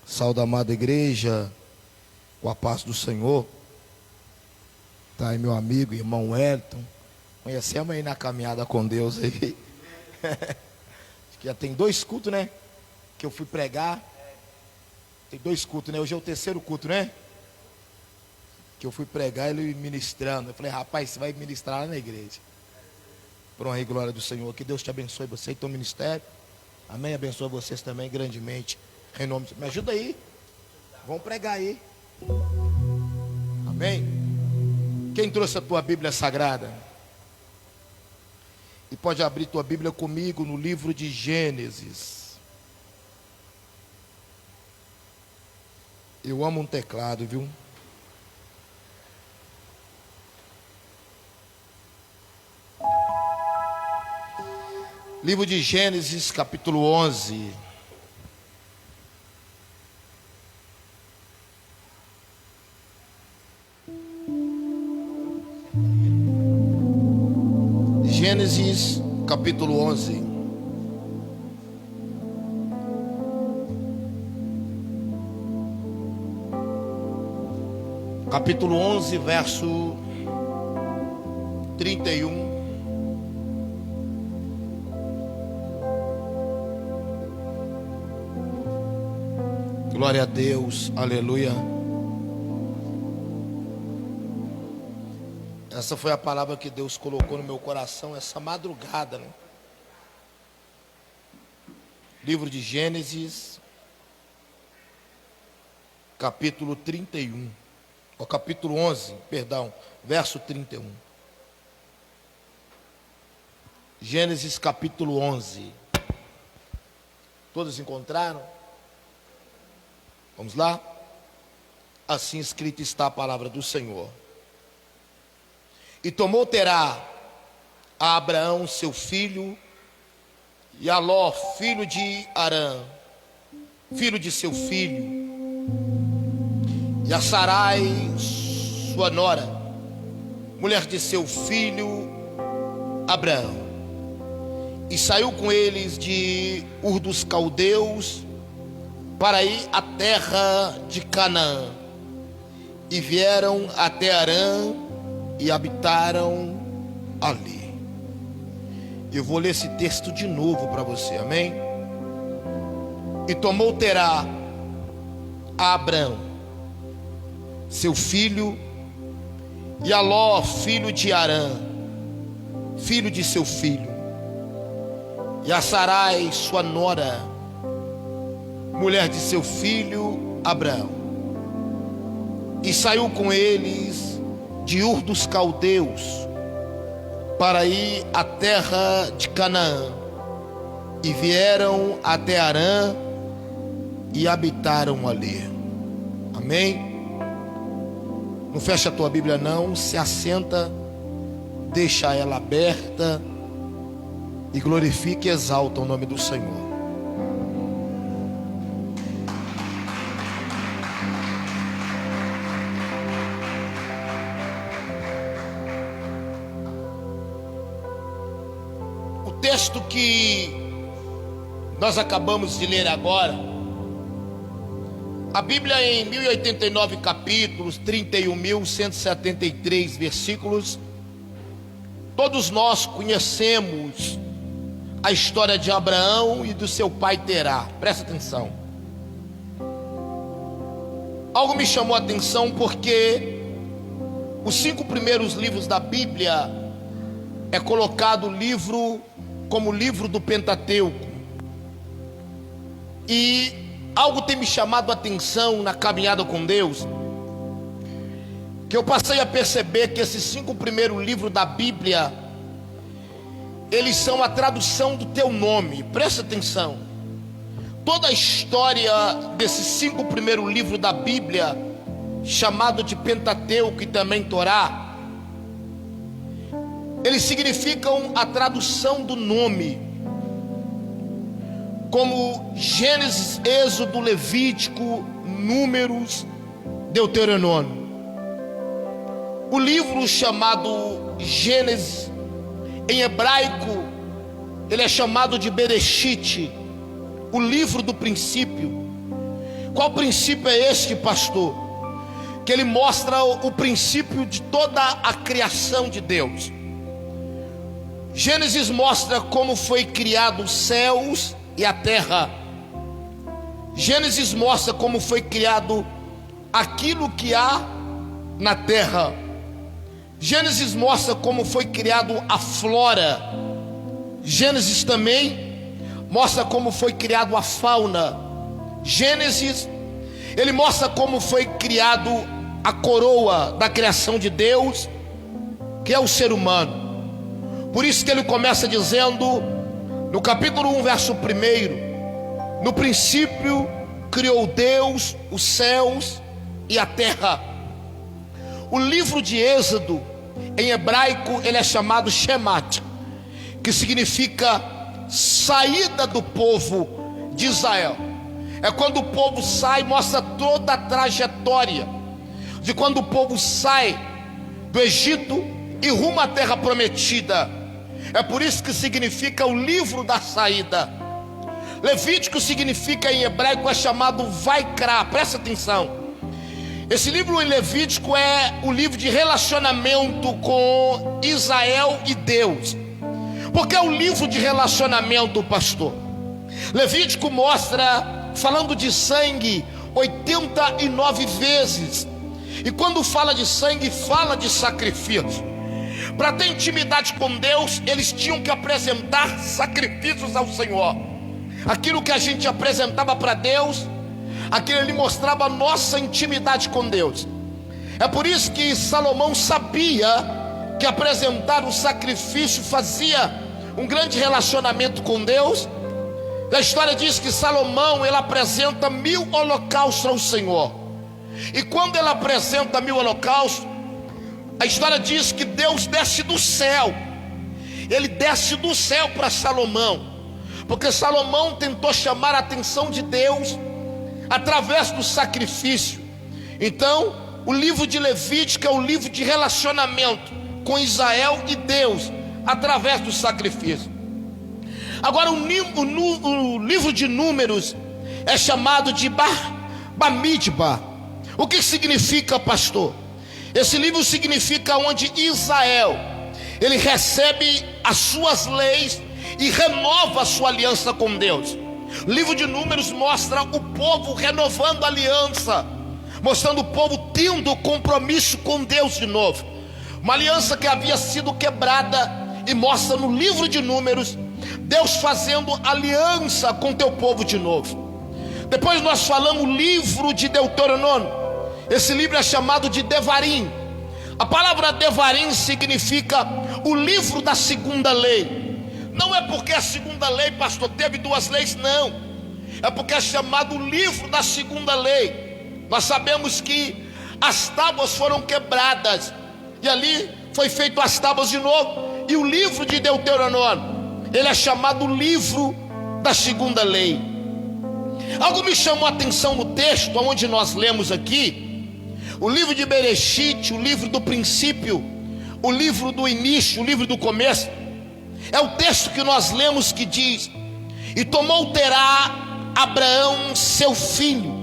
Saúde a amada igreja, com a paz do Senhor. Tá aí meu amigo, irmão Wellington. Conhecemos aí na caminhada com Deus aí. Acho que já tem 2 cultos, né? Que eu fui pregar. Tem 2 cultos, né? Hoje é o 3º culto, né? Que eu fui pregar ele ministrando. Eu falei, rapaz, você vai ministrar lá na igreja. Por honra e glória do Senhor. Que Deus te abençoe, você e teu ministério. Amém? Abençoe vocês também grandemente. Em nome de... Me ajuda aí. Vamos pregar aí. Amém? Quem trouxe a tua Bíblia Sagrada? E pode abrir tua Bíblia comigo no livro de Gênesis. Eu amo um teclado, viu? Livro de Gênesis, capítulo 11. Gênesis, capítulo 11. Capítulo 11, verso 31. Glória a Deus, aleluia. Essa foi a palavra que Deus colocou no meu coração essa madrugada, né? Livro de Gênesis, capítulo 31. O capítulo 11, perdão, verso 31. Gênesis capítulo 11. Todos encontraram? Vamos lá? Assim escrita está a palavra do Senhor. E tomou Terá a Abraão seu filho, e a Ló, filho de Arã, filho de seu filho, e a Sarai, sua nora, mulher de seu filho Abraão. E saiu com eles de Ur dos Caldeus para ir à terra de Canaã. E vieram até Arã e habitaram ali. Eu vou ler esse texto de novo para você, amém? E tomou Terá a Abrão, seu filho, e a Ló, filho de Arã, filho de seu filho, e a Sarai, sua nora, mulher de seu filho Abraão. E saiu com eles de Ur dos Caldeus para ir à terra de Canaã. E vieram até Arã e habitaram ali. Amém? Não fecha a tua Bíblia não, se assenta, deixa ela aberta e glorifique e exalta o nome do Senhor. O texto que nós acabamos de ler agora, a Bíblia em 1089 capítulos, 31.173 versículos, todos nós conhecemos a história de Abraão e do seu pai Terá. Presta atenção. Algo me chamou a atenção porque os 5 primeiros livros da Bíblia é colocado o livro como livro do Pentateuco. E algo tem me chamado a atenção na caminhada com Deus, que eu passei a perceber que esses 5 primeiros livros da Bíblia, eles são a tradução do teu nome. Presta atenção. Toda a história desses 5 primeiros livros da Bíblia, chamado de Pentateuco e também Torá, eles significam a tradução do nome, como Gênesis, Êxodo, Levítico, Números, Deuteronômio. O livro chamado Gênesis, em hebraico, ele é chamado de Bereshit, o livro do princípio, Qual princípio é este, pastor? Que ele mostra o princípio de toda a criação de Deus. Gênesis mostra como foi criado os céus e a terra. Gênesis mostra como foi criado aquilo que há na terra. Gênesis mostra como foi criado a flora. Gênesis também mostra como foi criado a fauna. Gênesis, ele mostra como foi criado a coroa da criação de Deus, que é o ser humano. Por isso que ele começa dizendo, no capítulo 1, verso 1: no princípio criou Deus os céus e a terra. O livro de Êxodo, em hebraico, ele é chamado Shemat, que significa saída do povo de Israel. É quando o povo sai, mostra toda a trajetória de quando o povo sai do Egito e rumo à terra prometida. É por isso que significa o livro da saída. Levítico significa, em hebraico, é chamado Vaikra. Presta atenção. Esse livro em Levítico é o livro de relacionamento com Israel e Deus. Porque é o livro de relacionamento, pastor. Levítico mostra, falando de sangue, 89 vezes. E quando fala de sangue, fala de sacrifício. Para ter intimidade com Deus, eles tinham que apresentar sacrifícios ao Senhor. Aquilo que a gente apresentava para Deus, aquilo ali mostrava a nossa intimidade com Deus. É por isso que Salomão sabia que apresentar o sacrifício fazia um grande relacionamento com Deus. A história diz que Salomão, ele apresenta 1000 holocaustos ao Senhor. E quando ele apresenta 1000 holocaustos, a história diz que Deus desce do céu. Ele desce do céu para Salomão, porque Salomão tentou chamar a atenção de Deus através do sacrifício. Então, o livro de Levítico é o livro de relacionamento com Israel e Deus, através do sacrifício. Agora, o livro de Números é chamado de Bamidbar. O que significa, pastor? Esse livro significa onde Israel, ele recebe as suas leis e renova a sua aliança com Deus. O livro de Números mostra o povo renovando a aliança, mostrando o povo tendo compromisso com Deus de novo. Uma aliança que havia sido quebrada, e mostra no livro de Números Deus fazendo aliança com teu povo de novo. Depois nós falamos o livro de Deuteronômio. Esse livro é chamado de Devarim. A palavra Devarim significa o livro da segunda lei. Não é porque a segunda lei, pastor, teve 2 leis, não. É porque é chamado o livro da segunda lei. Nós sabemos que as tábuas foram quebradas, e ali foi feito as tábuas de novo. E o livro de Deuteronômio, ele é chamado o livro da segunda lei. Algo me chamou a atenção no texto onde nós lemos aqui. O livro de Bereshit, o livro do princípio, o livro do início, o livro do começo. É o texto que nós lemos que diz: e tomou Terá Abraão seu filho,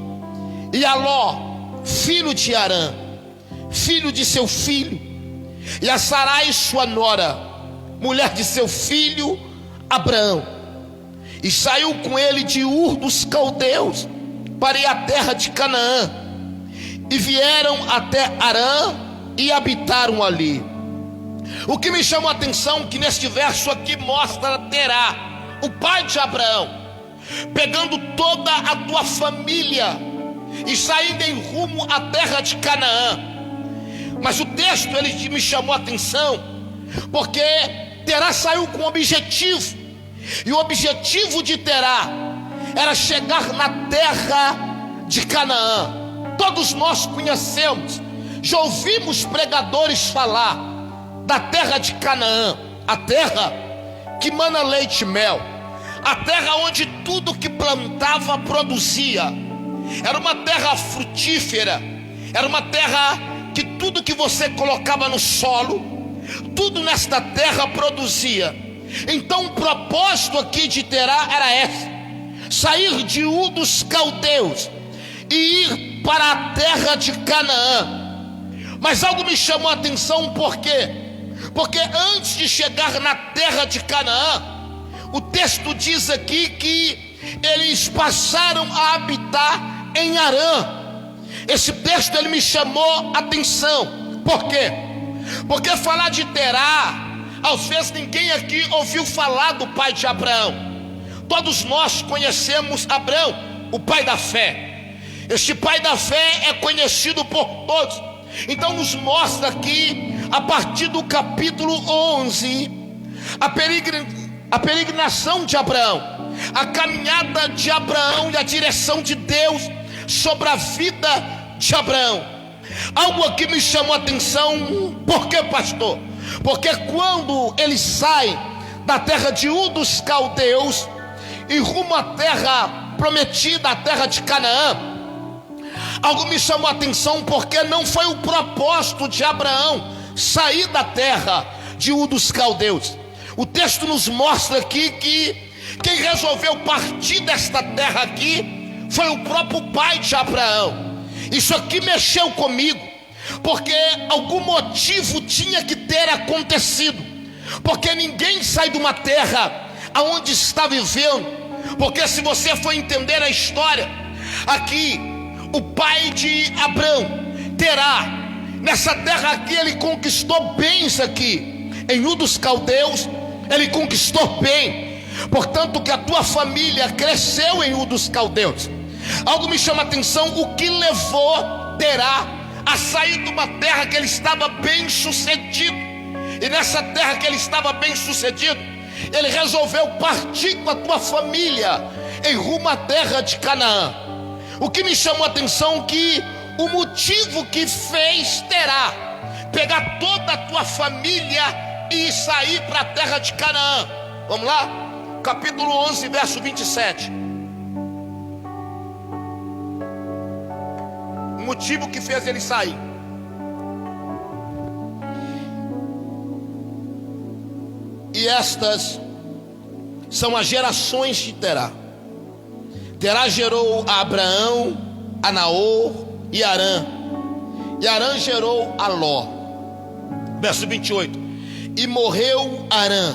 e Aló, filho de Arã, filho de seu filho, e a Sarai sua nora, mulher de seu filho Abraão, e saiu com ele de Ur dos Caldeus para ir à terra de Canaã, e vieram até Arã e habitaram ali. O que me chamou a atenção, que neste verso aqui mostra Terá, o pai de Abraão, pegando toda a tua família e saindo em rumo à terra de Canaã. Mas o texto, ele me chamou a atenção porque Terá saiu com um objetivo, e o objetivo de Terá era chegar na terra de Canaã. Todos nós conhecemos, já ouvimos pregadores falar da terra de Canaã, a terra que mana leite e mel, a terra onde tudo que plantava produzia. Era uma terra frutífera, era uma terra que tudo que você colocava no solo, tudo nesta terra produzia. Então o propósito aqui de Terá era esse: sair de Ur dos Caldeus e ir para a terra de Canaã. Mas algo me chamou a atenção, por quê? Porque antes de chegar na terra de Canaã, o texto diz aqui que eles passaram a habitar em Harã. Esse texto ele me chamou a atenção. Por quê? Porque falar de Terá, às vezes ninguém aqui ouviu falar do pai de Abraão. Todos nós conhecemos Abraão, o pai da fé. Este pai da fé é conhecido por todos. Então nos mostra aqui, a partir do capítulo 11, a peregrinação de Abraão, a caminhada de Abraão e a direção de Deus sobre a vida de Abraão. Algo aqui me chamou a atenção. Por quê, pastor? Porque quando ele sai da terra de Ur dos Caldeus e rumo à terra prometida, a terra de Canaã, algo me chamou a atenção, porque não foi o propósito de Abraão sair da terra de Ur dos Caldeus. O texto nos mostra aqui que quem resolveu partir desta terra aqui foi o próprio pai de Abraão. Isso aqui mexeu comigo, porque algum motivo tinha que ter acontecido, porque ninguém sai de uma terra aonde está vivendo. Porque se você for entender a história aqui, o pai de Abraão, Terá, nessa terra aqui ele conquistou bens aqui, em Ur dos Caldeus ele conquistou bem, portanto que a tua família cresceu em Ur dos Caldeus. Algo me chama a atenção, o que levou Terá a sair de uma terra que ele estava bem sucedido, e nessa terra que ele estava bem sucedido, ele resolveu partir com a tua família em rumo à terra de Canaã. O que me chamou a atenção que o motivo que fez Terá pegar toda a tua família e sair para a terra de Canaã. Vamos lá? Capítulo 11, verso 27. O motivo que fez ele sair. E estas são as gerações de Terá. Terá gerou a Abraão, a Naor e Harã. E Harã gerou a Ló. Verso 28. E morreu Harã,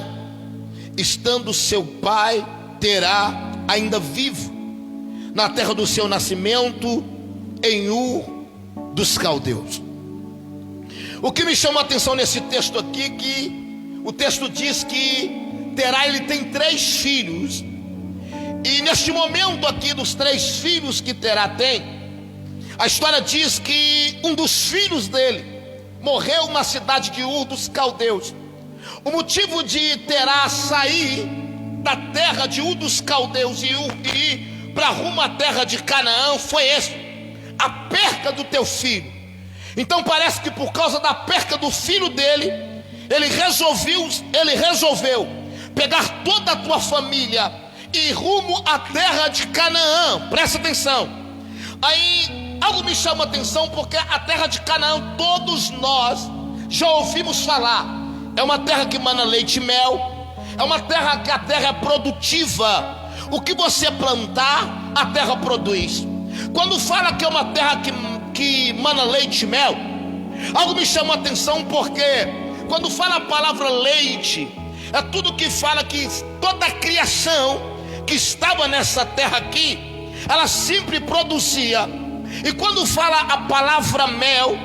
estando seu pai Terá ainda vivo, na terra do seu nascimento, em Ur dos Caldeus. O que me chamou a atenção nesse texto aqui, que o texto diz que Terá ele tem 3 filhos. E neste momento aqui dos 3 filhos que Terá tem, a história diz que um dos filhos dele morreu na cidade de Ur dos Caldeus. O motivo de Terá sair da terra de Ur dos Caldeus e ir para rumo à terra de Canaã foi esse: a perca do teu filho. Então parece que por causa da perca do filho dele, ele resolveu pegar toda a tua família e ir rumo à terra de Canaã. Presta atenção. Aí algo me chama a atenção, porque a terra de Canaã todos nós já ouvimos falar. É uma terra que mana leite e mel. É uma terra que a terra é produtiva. O que você plantar, a terra produz. Quando fala que é uma terra que mana leite e mel, algo me chama a atenção, porque quando fala a palavra leite, é tudo que fala que toda a criação que estava nessa terra aqui, ela sempre produzia. E quando fala a palavra mel,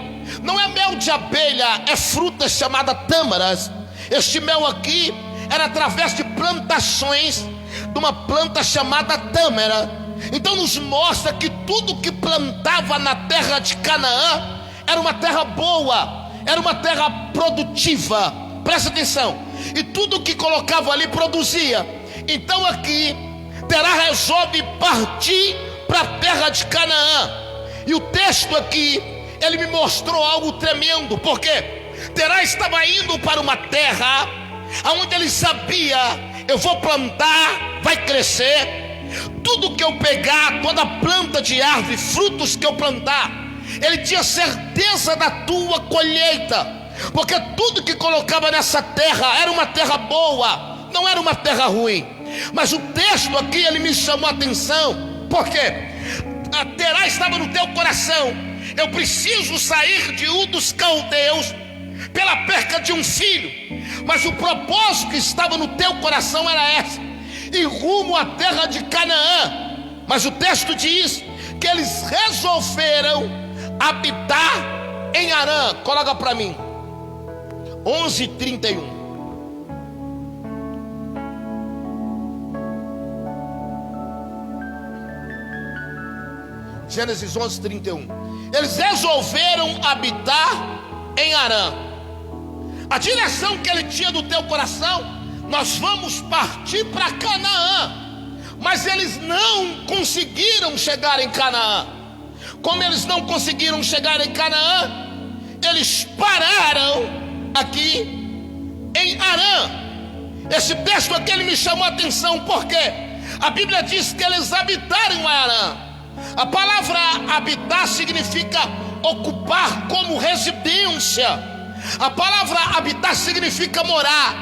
não é mel de abelha, é fruta chamada tâmaras. Este mel aqui era através de plantações de uma planta chamada tâmara. Então nos mostra que tudo que plantava na terra de Canaã era uma terra boa, era uma terra produtiva. Presta atenção. E tudo que colocava ali produzia. Então aqui Terá resolve partir para a terra de Canaã. E o texto aqui, ele me mostrou algo tremendo, porque Terá estava indo para uma terra onde ele sabia: eu vou plantar, vai crescer, tudo que eu pegar, toda planta de árvore, frutos que eu plantar, ele tinha certeza da tua colheita, porque tudo que colocava nessa terra era uma terra boa, não era uma terra ruim. Mas o texto aqui, ele me chamou a atenção, porque Terá estava no teu coração: eu preciso sair de Ur dos Caldeus pela perca de um filho. Mas o propósito que estava no teu coração era esse: ir rumo à terra de Canaã. Mas o texto diz que eles resolveram habitar em Harã. Coloca para mim 11:31. Gênesis 11:31. Eles resolveram habitar em Harã. A direção que ele tinha do teu coração: nós vamos partir para Canaã. Mas eles não conseguiram chegar em Canaã. Como eles não conseguiram chegar em Canaã, eles pararam aqui em Harã. Esse texto aqui ele me chamou a atenção, porque a Bíblia diz que eles habitaram em Harã. A palavra habitar significa ocupar como residência. A palavra habitar significa morar.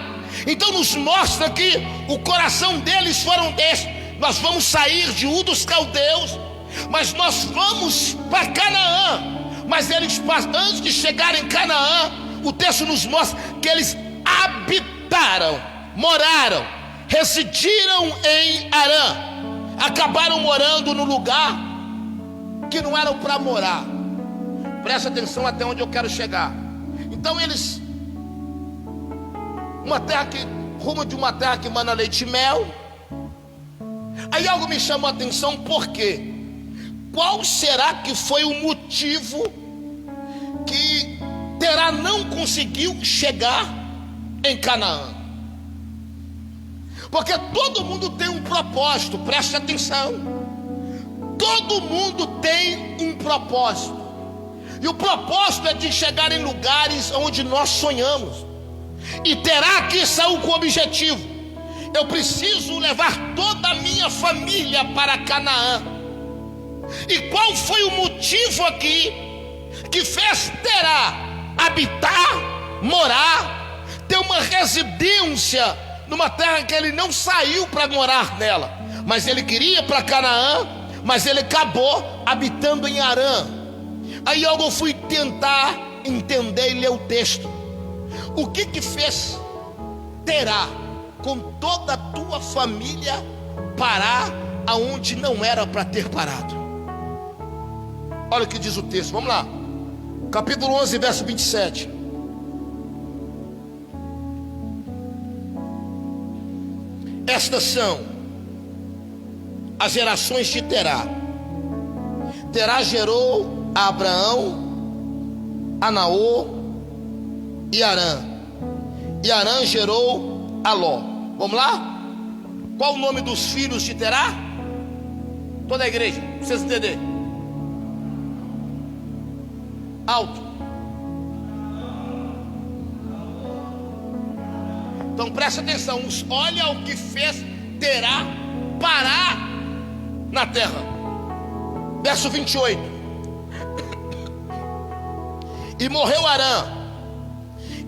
Então nos mostra que o coração deles foram desse: nós vamos sair de Ur dos Caldeus, mas nós vamos para Canaã. Mas eles, antes de chegar em Canaã, o texto nos mostra que eles habitaram, moraram, residiram em Harã. Acabaram morando no lugar que não eram para morar. Presta atenção até onde eu quero chegar. Então eles, rumo de uma terra que mana leite e mel. Aí algo me chamou a atenção, por quê? Qual será que foi o motivo que Terá não conseguiu chegar em Canaã? Porque todo mundo tem um propósito, preste atenção. Todo mundo tem um propósito. E o propósito é de chegar em lugares onde nós sonhamos. E Terá que saiu com o objetivo: eu preciso levar toda a minha família para Canaã. E qual foi o motivo aqui que fez Terá habitar, morar, ter uma residência numa terra que ele não saiu para morar nela, mas ele queria para Canaã, mas ele acabou habitando em Harã? Aí eu fui tentar entender e ler o texto. O que fez Terá, com toda a tua família, parar aonde não era para ter parado? Olha o que diz o texto, vamos lá. Capítulo 11, verso 27. Estas são as gerações de Terá. Terá gerou a Abraão, a Naor e Harã. E Harã gerou a Ló. Vamos lá? Qual o nome dos filhos de Terá? Toda a igreja, pra vocês entenderem. Alto. Então presta atenção. Olha o que fez Terá parar na terra. Verso 28. E morreu Harã,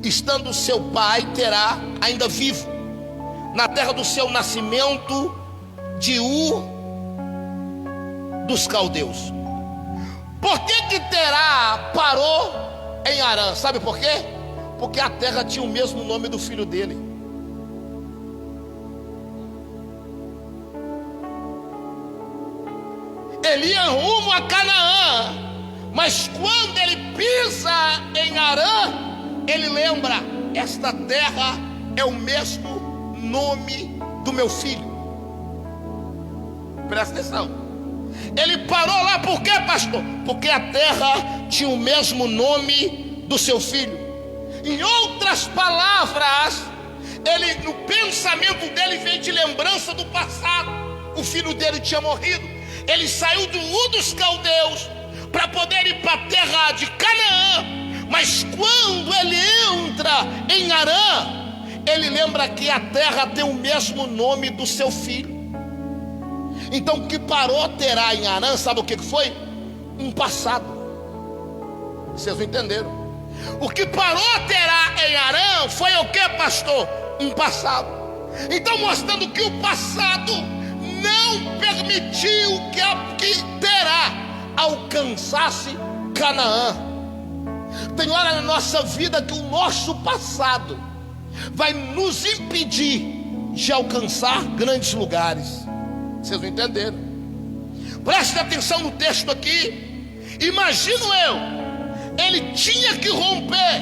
estando seu pai Terá ainda vivo, na terra do seu nascimento, de Ur dos Caldeus. Por que Terá parou em Harã? Sabe por quê? Porque a terra tinha o mesmo nome do filho dele. Ele ia rumo a Canaã, mas quando ele pisa em Harã, ele lembra: esta terra é o mesmo nome do meu filho. Presta atenção. Ele parou lá por quê, pastor? Porque a terra tinha o mesmo nome do seu filho. Em outras palavras, ele, no pensamento dele, veio de lembrança do passado. O filho dele tinha morrido. Ele saiu do Ur dos Caldeus para poder ir para a terra de Canaã. Mas quando ele entra em Harã, ele lembra que a terra tem o mesmo nome do seu filho. Então o que parou Terá em Harã, sabe o que foi? Um passado. Vocês não entenderam? O que parou Terá em Harã foi o que, pastor? Um passado. Então mostrando que o passado não permitiu que Terá alcançasse Canaã. Tem hora na nossa vida que o nosso passado vai nos impedir de alcançar grandes lugares. Vocês não entenderam? Preste atenção no texto aqui. Imagino eu, ele tinha que romper,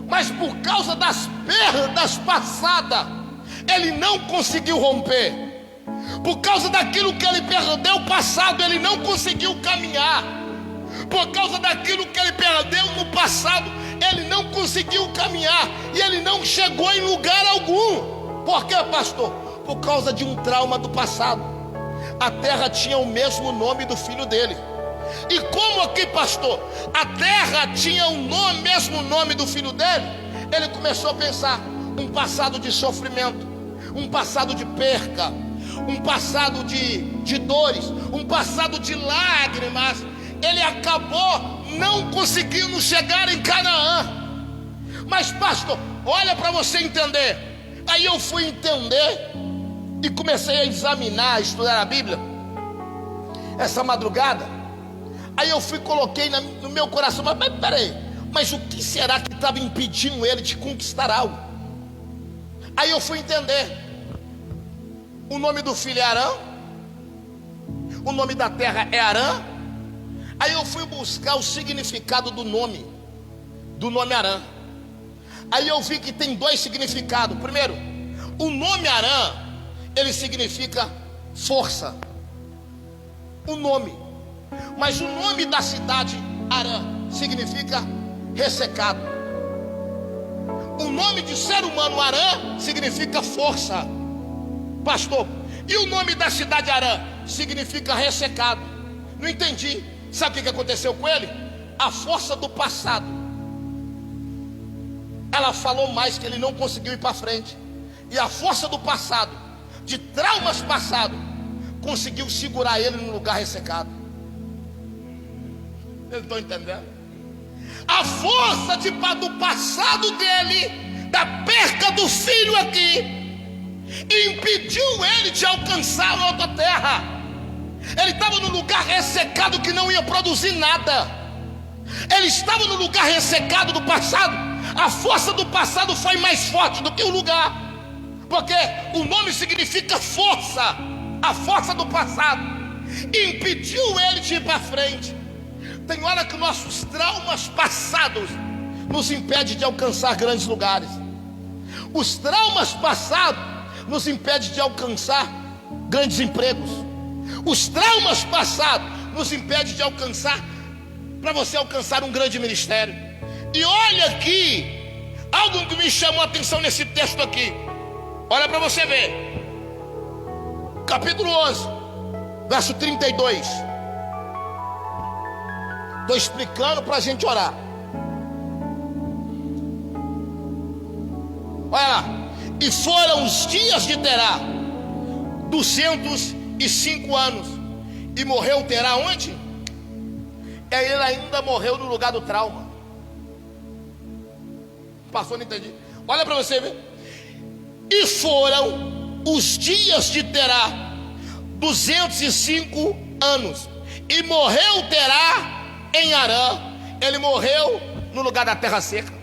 mas por causa das perdas passadas, ele não conseguiu romper. Por causa daquilo que ele perdeu passado, ele não conseguiu caminhar. Por causa daquilo que ele perdeu no passado, ele não conseguiu caminhar. E ele não chegou em lugar algum. Por quê, pastor? Por causa de um trauma do passado. A terra tinha o mesmo nome do filho dele. E como aqui, pastor, a terra tinha o mesmo nome do filho dele, ele começou a pensar: um passado de sofrimento, um passado de perca, um passado de dores, um passado de lágrimas. Ele acabou não conseguindo chegar em Canaã. Mas pastor, olha para você entender. Aí eu fui entender e comecei a examinar, a estudar a Bíblia essa madrugada. Aí eu coloquei no meu coração: mas peraí, mas o que será que estava impedindo ele de conquistar algo? Aí eu fui entender. O nome do filho é Arã, o nome da terra é Arã. Aí eu fui buscar o significado do nome Arã. Aí eu vi que tem dois significados. Primeiro, o nome Arã, ele significa força, o nome. Mas o nome da cidade Arã significa ressecado. O nome de ser humano Arã significa força, pastor. E o nome da cidade Arã significa ressecado. Não entendi. Sabe o que aconteceu com ele? A força do passado, ela falou mais, que ele não conseguiu ir para frente. E a força do passado, de traumas passados, conseguiu segurar ele no lugar ressecado. Vocês estão entendendo? A força do passado dele, da perca do filho aqui, impediu ele de alcançar outra terra. Ele estava no lugar ressecado que não ia produzir nada. Ele estava no lugar ressecado do passado. A força do passado foi mais forte do que o lugar, porque o nome significa força. A força do passado impediu ele de ir para frente. Tem hora que nossos traumas passados nos impedem de alcançar grandes lugares. Os traumas passados nos impedem de alcançar grandes empregos. Os traumas passados nos impedem de alcançar, para você alcançar um grande ministério. E olha aqui, algo que me chamou a atenção nesse texto aqui. Olha para você ver. Capítulo 11, verso 32. Estou explicando para a gente orar. Olha lá. E foram os dias de Terá 205 anos. E morreu Terá onde? Ele ainda morreu no lugar do trauma. Passou, não entendi. Olha para você ver. E foram os dias de Terá 205 anos. E morreu Terá em Arã. Ele morreu no lugar da terra seca.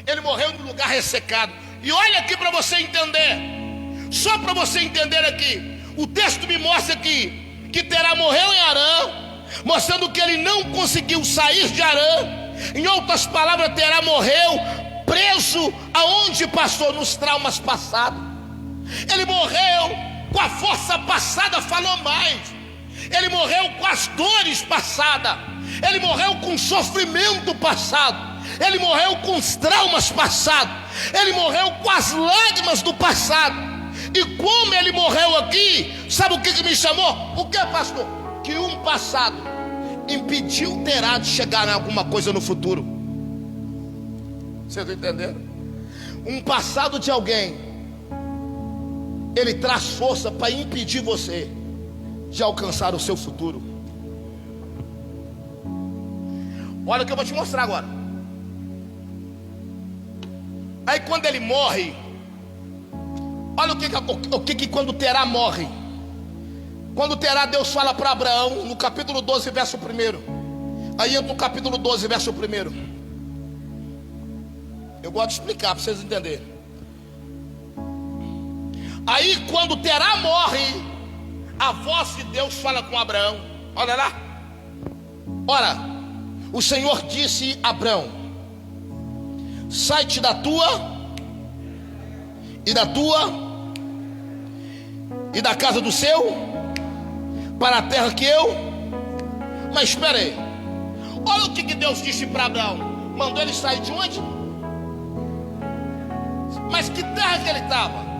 Ele morreu no lugar ressecado. E olha aqui para você entender. Só para você entender aqui. O texto me mostra aqui que Terá morreu em Arã, mostrando que ele não conseguiu sair de Arã. Em outras palavras, Terá morreu preso aonde passou, nos traumas passados. Ele morreu com a força passada, falou mais. Ele morreu com as dores passadas. Ele morreu com o sofrimento passado. Ele morreu com os traumas passados. Ele morreu com as lágrimas do passado. E como ele morreu aqui, sabe o que me chamou? O que, pastor? Que um passado impediu Terá de chegar em alguma coisa no futuro. Vocês estão entendendo? Um passado de alguém, ele traz força para impedir você de alcançar o seu futuro. Olha o que eu vou te mostrar agora. Aí quando ele morre, olha o que quando Terá morre, Quando Terá, Deus fala para Abraão, no capítulo 12, verso 1. Aí entra no capítulo 12, verso 1. Eu gosto de explicar para vocês entenderem. Aí quando Terá morre, a voz de Deus fala com Abraão. Olha lá. Ora, o Senhor disse a Abraão: sai-te da tua e da casa do seu, para a terra que eu. Mas espera aí, olha o que Deus disse para Abraão. Mandou ele sair de onde? Mas que terra que ele estava?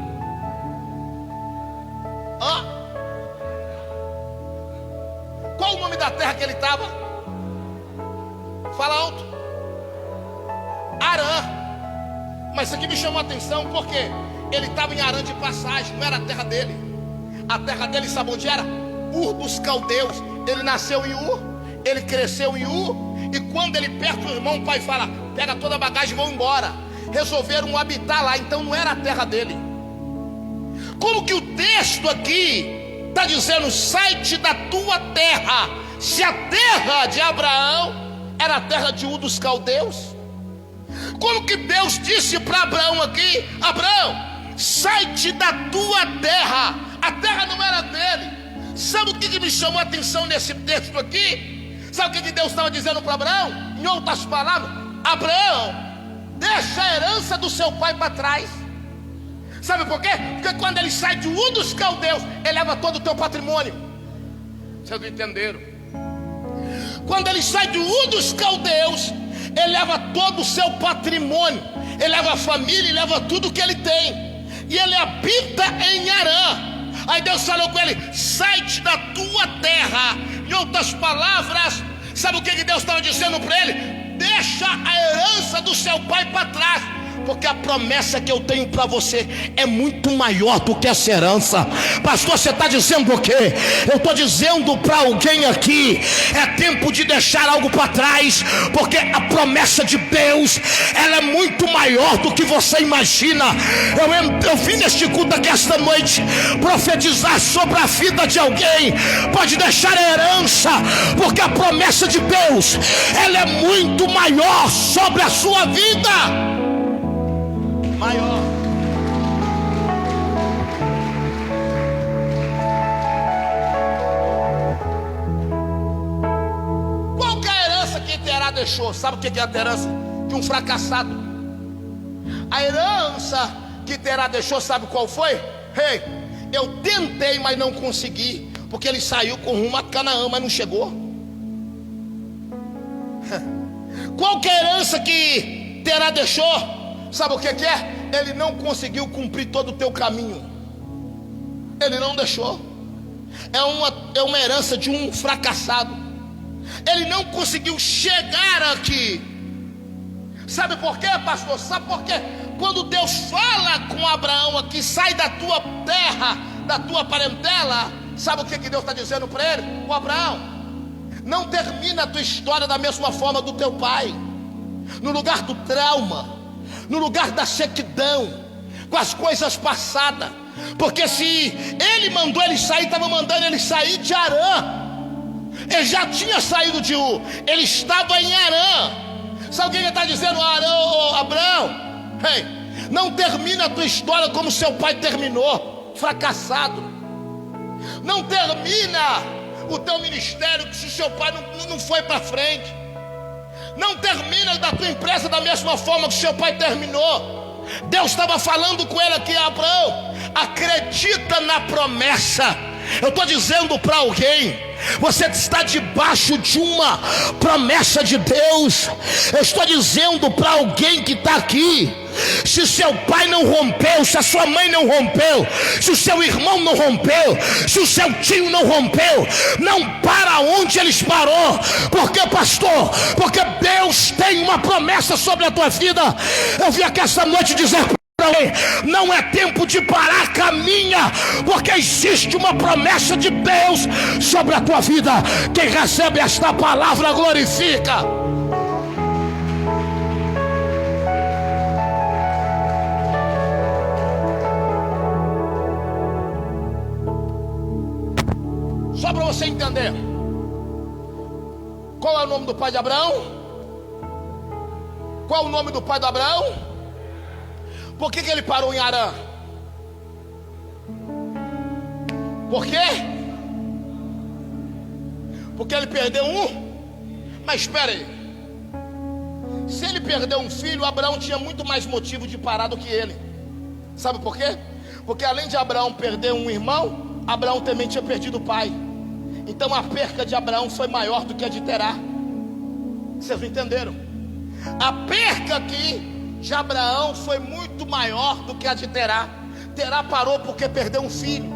Qual o nome da terra que ele estava? Fala alto. Arã. Mas isso aqui me chamou a atenção porque ele estava em Arã de passagem, não era a terra dele. A terra dele, sabe onde era? Ur dos Caldeus. Ele nasceu em Ur, ele cresceu em Ur, e quando ele perde o irmão, o pai fala: pega toda a bagagem e vão embora. Resolveram habitar lá, então não era a terra dele. Como que o texto aqui está dizendo: sai-te da tua terra, se a terra de Abraão era a terra de Ur dos Caldeus? Como que Deus disse para Abraão aqui: Abraão, sai-te da tua terra? A terra não era dele. Sabe o que me chamou a atenção nesse texto aqui? Sabe o que Deus estava dizendo para Abraão? Em outras palavras: Abraão, deixa a herança do seu pai para trás. Sabe por quê? Porque quando ele sai de Ur dos Caldeus, ele leva todo o teu patrimônio. Vocês não entenderam? Quando ele sai de Ur dos Caldeus, ele leva todo o seu patrimônio, ele leva a família, ele leva tudo que ele tem, e ele habita em Arã. Aí Deus falou com ele: sai-te da tua terra. Em outras palavras, sabe o que Deus estava dizendo para ele? Deixa a herança do seu pai para trás, porque a promessa que eu tenho para você é muito maior do que essa herança. Pastor, você está dizendo o quê? Eu estou dizendo para alguém aqui: é tempo de deixar algo para trás, porque a promessa de Deus, ela é muito maior do que você imagina. Eu vim neste culto aqui esta noite profetizar sobre a vida de alguém. Pode deixar a herança, porque a promessa de Deus, ela é muito maior sobre a sua vida. Maior. Qual que é a herança que Terá deixou? Sabe o que é a herança de um fracassado? A herança que Terá deixou, sabe qual foi? Eu tentei, mas não consegui, porque ele saiu com rumo a Canaã, mas não chegou. Qual que é a herança que Terá deixou? Sabe o que é? Ele não conseguiu cumprir todo o teu caminho. Ele não deixou. É uma herança de um fracassado. Ele não conseguiu chegar aqui. Sabe por quê, pastor? Sabe por quê? Quando Deus fala com Abraão aqui: sai da tua terra, da tua parentela, sabe o que Deus está dizendo para ele? O Abraão, não termina a tua história da mesma forma do teu pai, no lugar do trauma, no lugar da sequidão, com as coisas passadas. Porque se ele mandou ele sair, estava mandando ele sair de Arã. Ele já tinha saído de Ur, ele estava em Arã. Sabe o que ele está dizendo? Abraão, não termina a tua história como seu pai terminou, fracassado. Não termina o teu ministério se seu pai não foi para frente. Não termina da tua empresa da mesma forma que seu pai terminou. Deus estava falando com ele aqui: Abraão, acredita na promessa. Eu estou dizendo para alguém: você está debaixo de uma promessa de Deus. Eu estou dizendo para alguém que está aqui: se seu pai não rompeu, se a sua mãe não rompeu, se o seu irmão não rompeu, se o seu tio não rompeu, não para onde eles parou. Por quê, pastor? Porque Deus tem uma promessa sobre a tua vida. Eu vim aqui essa noite dizer: não é tempo de parar, caminha, porque existe uma promessa de Deus sobre a tua vida. Quem recebe esta palavra glorifica. você entender. Qual é o nome do pai de Abraão? Qual é o nome do pai de Abraão? Por que ele parou em Harã? Por quê? Porque ele perdeu um. Mas espera aí. Se ele perdeu um filho, Abraão tinha muito mais motivo de parar do que ele. Sabe por quê? Porque além de Abraão perder um irmão, Abraão também tinha perdido o pai. Então a perca de Abraão foi maior do que a de Terá. Vocês não entenderam? A perca aqui de Abraão foi muito maior do que a de Terá. Terá parou porque perdeu um filho,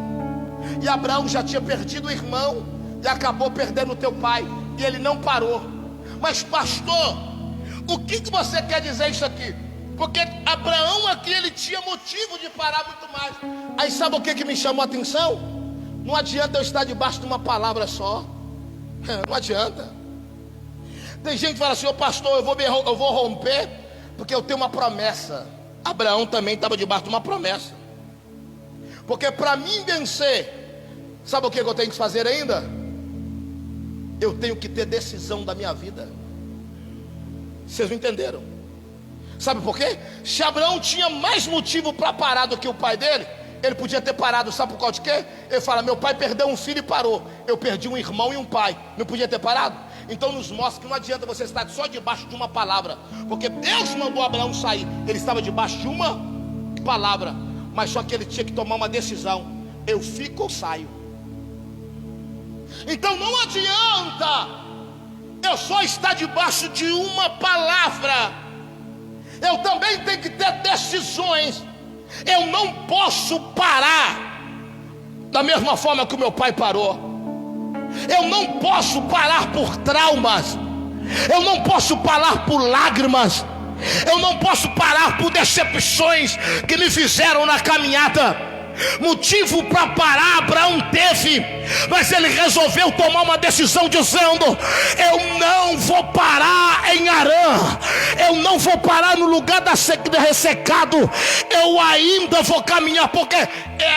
e Abraão já tinha perdido o irmão e acabou perdendo o teu pai, e ele não parou. Mas pastor, o que você quer dizer isso aqui? Porque Abraão aqui, ele tinha motivo de parar muito mais. Aí sabe o que me chamou a atenção? Não adianta eu estar debaixo de uma palavra só. Não adianta. Tem gente que fala assim: ô pastor, eu vou romper porque eu tenho uma promessa. Abraão também estava debaixo de uma promessa. Porque para mim vencer, sabe o que eu tenho que fazer ainda? Eu tenho que ter decisão da minha vida. Vocês não entenderam? Sabe por quê? Se Abraão tinha mais motivo para parar do que o pai dele, ele podia ter parado. Sabe por causa de quê? Ele fala: meu pai perdeu um filho e parou. Eu perdi um irmão e um pai. Não podia ter parado? Então nos mostra que não adianta você estar só debaixo de uma palavra. Porque Deus mandou Abraão sair. Ele estava debaixo de uma palavra, mas só que ele tinha que tomar uma decisão: eu fico ou saio? Então não adianta eu só estar debaixo de uma palavra. Eu também tenho que ter decisões. Eu não posso parar da mesma forma que o meu pai parou. Eu não posso parar por traumas. Eu não posso parar por lágrimas. Eu não posso parar por decepções que me fizeram na caminhada. Motivo para parar Abraão teve, mas ele resolveu tomar uma decisão dizendo: eu não vou parar em Harã, eu não vou parar no lugar da ressecado, eu ainda vou caminhar, porque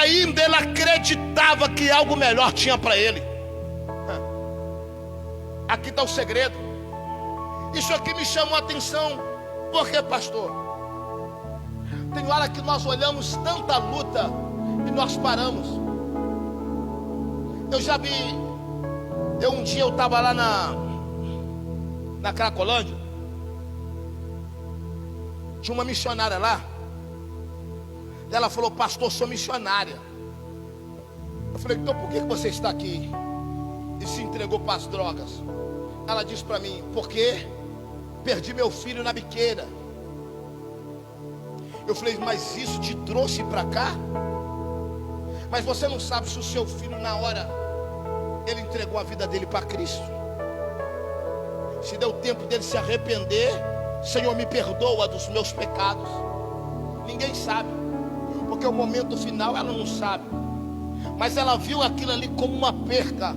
ainda ele acreditava que algo melhor tinha para ele. Aqui está o segredo. Isso aqui me chamou a atenção. Por quê, pastor? Tem hora que nós olhamos tanta luta e nós paramos. Eu já vi. Um dia eu estava lá na Cracolândia. Tinha uma missionária lá. Ela falou: pastor, sou missionária. Eu falei: então por que você está aqui e se entregou para as drogas? Ela disse para mim: porque perdi meu filho na biqueira. Eu falei: mas isso te trouxe para cá? Mas você não sabe se o seu filho, na hora, ele entregou a vida dele para Cristo. Se deu tempo dele se arrepender: Senhor, me perdoa dos meus pecados. Ninguém sabe, porque o momento final ela não sabe. Mas ela viu aquilo ali como uma perca,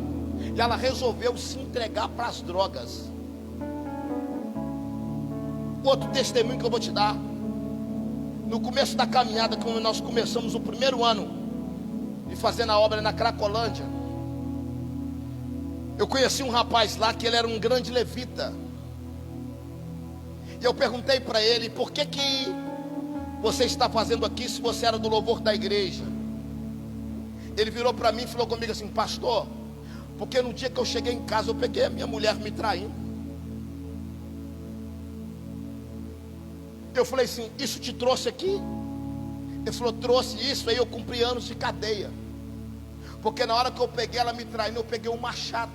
e ela resolveu se entregar para as drogas. Outro testemunho que eu vou te dar. No começo da caminhada, quando nós começamos o primeiro ano de fazendo a obra na Cracolândia, eu conheci um rapaz lá que ele era um grande levita. E eu perguntei para ele: por que você está fazendo aqui se você era do louvor da igreja? Ele virou para mim e falou comigo assim: pastor, porque no dia que eu cheguei em casa eu peguei a minha mulher me traindo. Eu falei assim: isso te trouxe aqui? Ele falou: trouxe isso. Aí eu cumpri anos de cadeia, porque na hora que eu peguei ela me traindo, eu peguei um machado.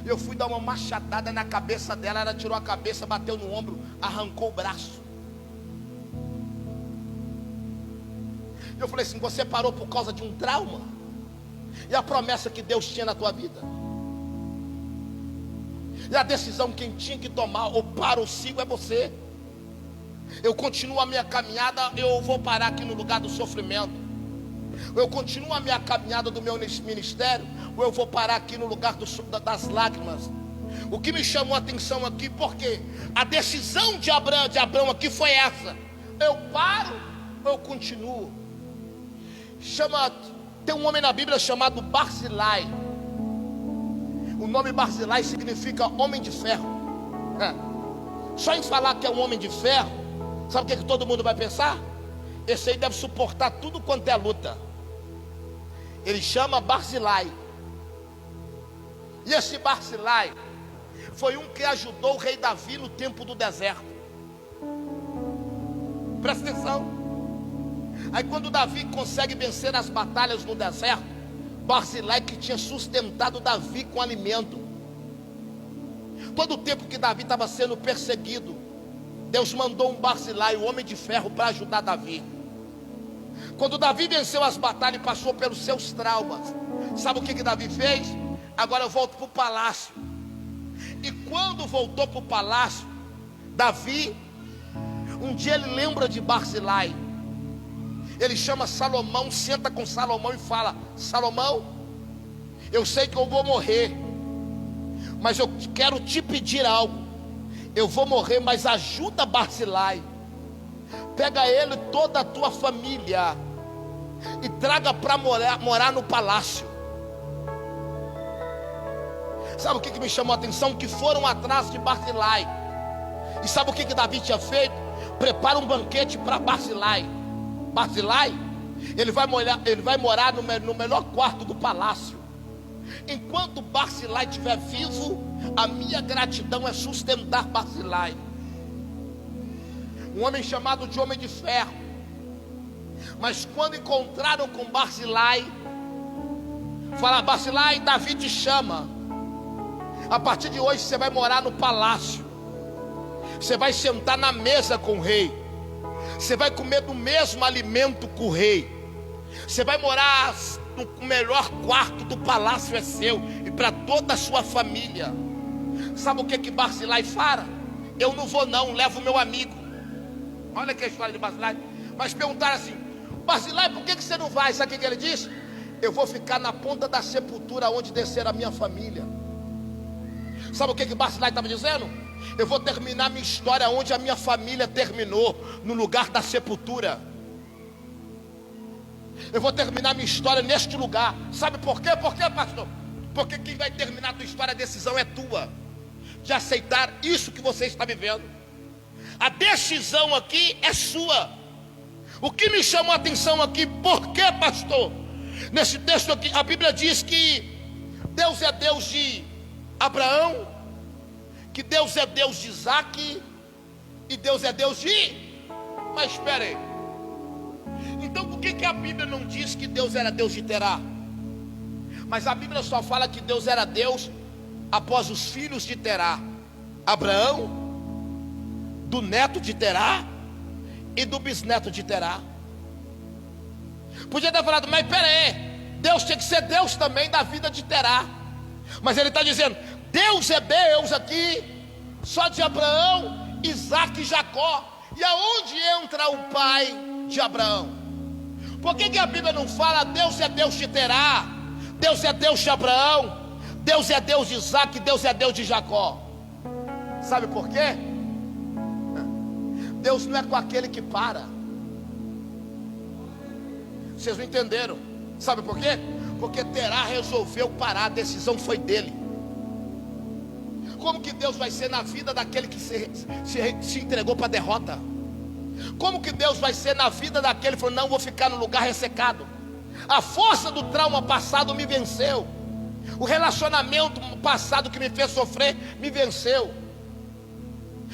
Eu fui dar uma machadada na cabeça dela. Ela tirou a cabeça, bateu no ombro, arrancou o braço. Eu falei assim: você parou por causa de um trauma? E a promessa que Deus tinha na tua vida? E a decisão quem tinha que tomar, ou para ou sigo, é você. Eu continuo a minha caminhada, eu vou parar aqui no lugar do sofrimento. Eu continuo a minha caminhada do meu ministério, ou eu vou parar aqui no lugar das lágrimas. O que me chamou a atenção aqui, porque a decisão de Abraão aqui foi essa: eu paro ou eu continuo? Tem um homem na Bíblia chamado Barzilai. nome Barzilai significa homem de ferro. Só em falar que é um homem de ferro, sabe o que todo mundo vai pensar? Esse aí deve suportar tudo quanto é luta. Ele chama Barzilai. E esse Barzilai foi um que ajudou o rei Davi no tempo do deserto. Presta atenção. Aí quando Davi consegue vencer as batalhas no deserto, Barzilai que tinha sustentado Davi com alimento. Todo o tempo que Davi estava sendo perseguido, Deus mandou um Barzilai, o homem de ferro, para ajudar Davi. Quando Davi venceu as batalhas e passou pelos seus traumas, sabe o que Davi fez? Agora eu volto para o palácio. E quando voltou para o palácio, Davi, um dia ele lembra de Barzilai. Ele chama Salomão, senta com Salomão e fala: Salomão, eu sei que eu vou morrer, mas eu quero te pedir algo. Eu vou morrer, mas ajuda Barzilai. Pega ele e toda a tua família e traga para morar no palácio. Sabe o que me chamou a atenção? Que foram atrás de Barzilai. E sabe o que Davi tinha feito? Prepara um banquete para Barzilai. Barzilai, ele vai morar no melhor quarto do palácio. Enquanto Barzilai estiver vivo, a minha gratidão é sustentar Barzilai. Um homem chamado de homem de ferro. Mas quando encontraram com Barzilai, fala: Barzilai, Davi te chama. A partir de hoje você vai morar no palácio. Você vai sentar na mesa com o rei. Você vai comer do mesmo alimento com o rei. Você vai morar no melhor quarto do palácio, é seu e para toda a sua família. Sabe o que Barzilai fala? Eu não vou não, levo o meu amigo. Olha aqui a história de Barzilai. Mas perguntaram assim: Barzilai, por que você não vai? Sabe o que ele disse? Eu vou ficar na ponta da sepultura onde descer a minha família. Sabe o que Barzilai estava dizendo? Eu vou terminar minha história onde a minha família terminou, no lugar da sepultura. Eu vou terminar minha história neste lugar. Sabe por quê? Por quê, pastor? Porque quem vai terminar a tua história, a decisão é tua, de aceitar isso que você está vivendo. A decisão aqui é sua. O que me chamou a atenção aqui, por quê, pastor? Nesse texto aqui, a Bíblia diz que Deus é Deus de Abraão, que Deus é Deus de Isaac, e Deus é Deus de... Mas espera aí. Então por que a Bíblia não diz que Deus era Deus de Terá? Mas a Bíblia só fala que Deus era Deus após os filhos de Terá: Abraão, do neto de Terá e do bisneto de Terá. Podia ter falado: mas espera aí, Deus tinha que ser Deus também da vida de Terá. Mas ele está dizendo: Deus é Deus aqui só de Abraão, Isaac e Jacó. E aonde entra o pai de Abraão? Por que a Bíblia não fala Deus é Deus de Terá, Deus é Deus de Abraão, Deus é Deus de Isaac, Deus é Deus de Jacó? Sabe por quê? Deus não é com aquele que para. Vocês não entenderam? Sabe por quê? Porque Terá resolveu parar, a decisão foi dele. Como que Deus vai ser na vida daquele que se entregou para a derrota? Como que Deus vai ser na vida daquele que falou: não, vou ficar no lugar ressecado? A força do trauma passado me venceu. O relacionamento passado que me fez sofrer me venceu.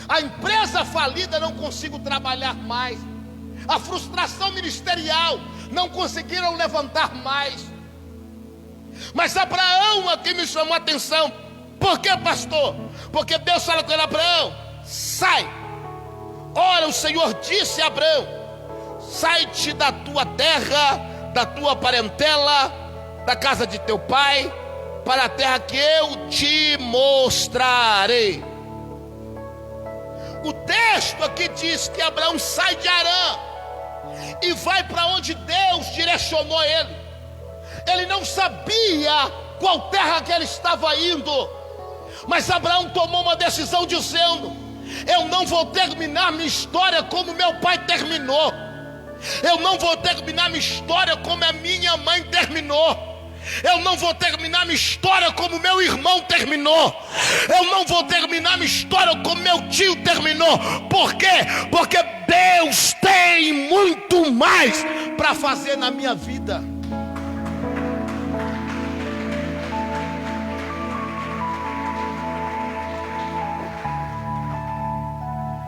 A empresa falida, não consigo trabalhar mais. A frustração ministerial, não conseguiram levantar mais. Mas Abraão aqui me chamou a atenção. Por que, pastor? Porque Deus fala com ele: Abraão, sai. Ora, o Senhor disse a Abraão: sai-te da tua terra, da tua parentela, da casa de teu pai, para a terra que eu te mostrarei. O texto aqui diz que Abraão sai de Harã e vai para onde Deus direcionou ele. Ele não sabia qual terra que ele estava indo, mas Abraão tomou uma decisão dizendo: eu não vou terminar minha história como meu pai terminou. Eu não vou terminar minha história como a minha mãe terminou. Eu não vou terminar minha história como meu irmão terminou. Eu não vou terminar minha história como meu tio terminou. Por quê? Porque Deus tem muito mais para fazer na minha vida.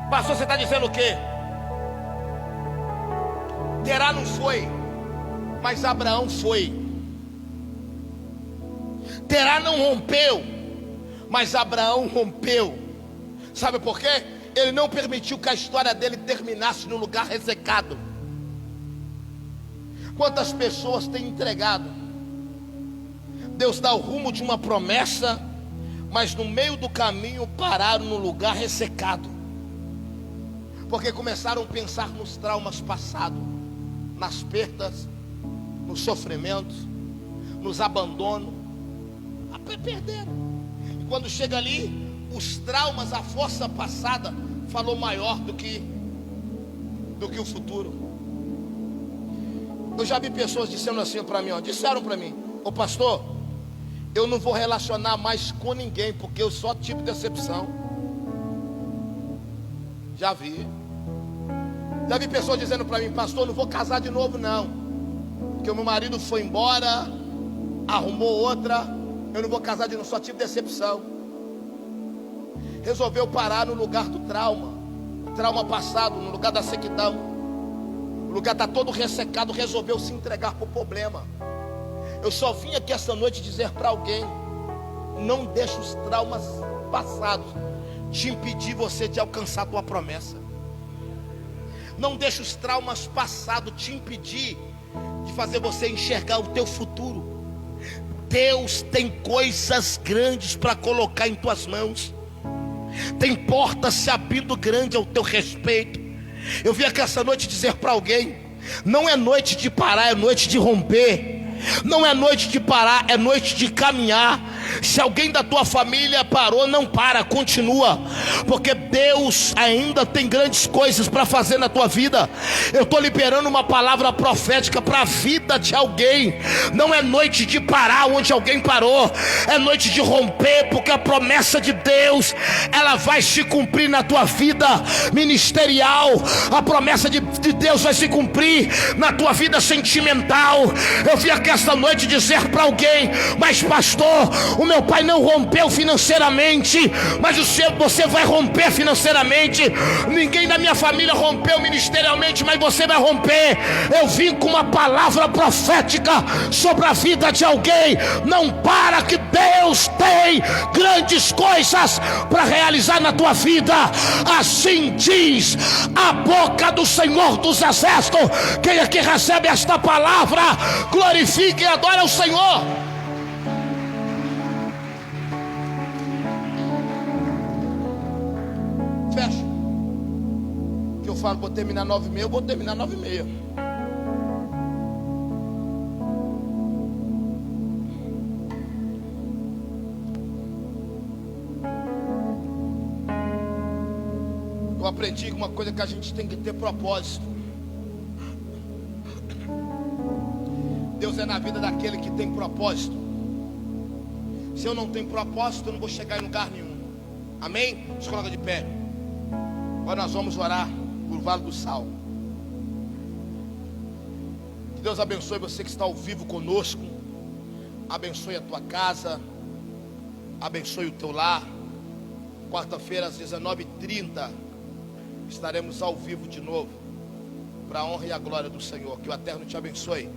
Pastor, você está dizendo o quê? Terá não foi, mas Abraão foi. Terá não rompeu, mas Abraão rompeu. Sabe por quê? Ele não permitiu que a história dele terminasse num lugar ressecado. Quantas pessoas têm entregado? Deus dá o rumo de uma promessa, mas no meio do caminho pararam no lugar ressecado. Porque começaram a pensar nos traumas passados, nas perdas, nos sofrimentos, nos abandonos. Perderam. E quando chega ali, os traumas, a força passada falou maior do que o futuro. Eu já vi pessoas dizendo assim para mim, disseram para mim: ô pastor, eu não vou relacionar mais com ninguém, porque eu só tive decepção. Já vi pessoas dizendo para mim: pastor, não vou casar de novo não, porque o meu marido foi embora, arrumou outra, eu não vou casar de novo, só tive decepção. Resolveu parar no lugar do trauma, o trauma passado, no lugar da sequidão. O lugar está todo ressecado, resolveu se entregar para o problema. Eu só vim aqui essa noite dizer para alguém: não deixe os traumas passados te impedir você de alcançar a tua promessa. Não deixe os traumas passados te impedir de fazer você enxergar o teu futuro. Deus tem coisas grandes para colocar em tuas mãos. Tem portas se abrindo grande ao teu respeito. Eu vim aqui essa noite dizer para alguém: não é noite de parar, é noite de romper. Não é noite de parar, é noite de caminhar. Se alguém da tua família parou, não para, continua, porque Deus ainda tem grandes coisas para fazer na tua vida. Eu estou liberando uma palavra profética para a vida de alguém. Não é noite de parar onde alguém parou, é noite de romper, porque a promessa de Deus, ela vai se cumprir na tua vida ministerial. A promessa de Deus vai se cumprir na tua vida sentimental. Eu vim aqui esta noite dizer para alguém: mas pastor, o meu pai não rompeu financeiramente, mas você vai romper financeiramente. Ninguém da minha família rompeu ministerialmente, mas você vai romper. Eu vim com uma palavra profética sobre a vida de alguém. Não para, que Deus tem grandes coisas para realizar na tua vida. Assim diz a boca do Senhor dos Exércitos. Quem aqui recebe esta palavra, glorifique e adore ao Senhor. Fecha. Que eu falo, vou terminar 9h30, eu vou terminar 9h30. Eu aprendi uma coisa, que a gente tem que ter propósito. Deus é na vida daquele que tem propósito. Se eu não tenho propósito, eu não vou chegar em lugar nenhum. Amém? Se coloca de pé. Agora nós vamos orar por Vale do Sal. Que Deus abençoe você que está ao vivo conosco. Abençoe a tua casa. Abençoe o teu lar. Quarta-feira às 19h30 estaremos ao vivo de novo, para a honra e a glória do Senhor. Que o Eterno te abençoe.